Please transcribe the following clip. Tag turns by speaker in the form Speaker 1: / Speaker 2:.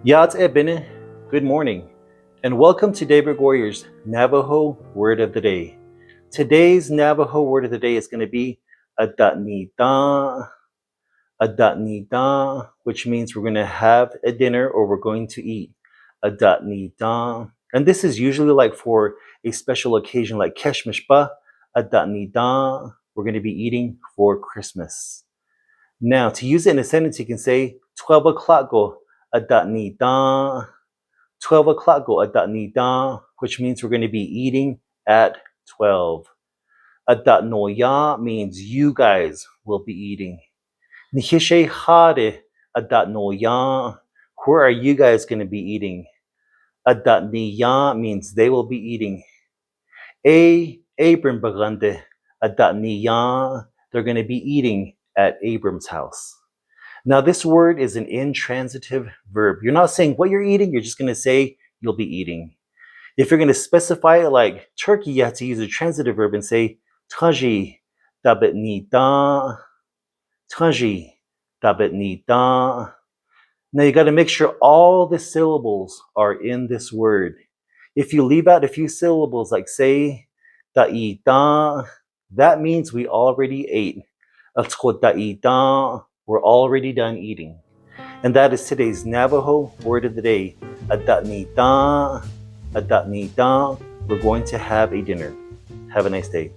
Speaker 1: Yat ebene, good morning, and welcome to Daybreak Warriors Navajo Word of the Day. Today's Navajo Word of the Day is going to be dabi'niidá, which means we're going to have a dinner or we're going to eat. Dabi'niidá. And this is usually like for a special occasion like keshmishba, dabi'niidá, we're going to be eating for Christmas. Now, to use it in a sentence, you can say 12 o'clock go dabi'niidá. 12 o'clock go dabi'niidá, which means we're going to be eating at 12. Dabi'niidá means you guys will be eating. Nihísh háadi dabi'niidá, where are you guys going to be eating? Dabi'niidá means they will be eating. Abram bighandi dabi'niidá, they're going to be eating at Abram's house. Now, this word is an intransitive verb. You're not saying what you're eating, you're just going to say you'll be eating. If you're going to specify it like turkey, you have to use a transitive verb and say zhii dabi'niidá, zhii dabi'niidá. Now, you got to make sure all the syllables are in this word. If you leave out a few syllables like say da'i'dá, that means we already ate. Da'i'dá, we're already done eating. And that is today's Navajo Word of the Day. Dabi'niidá, we're going to have a dinner. Have a nice day.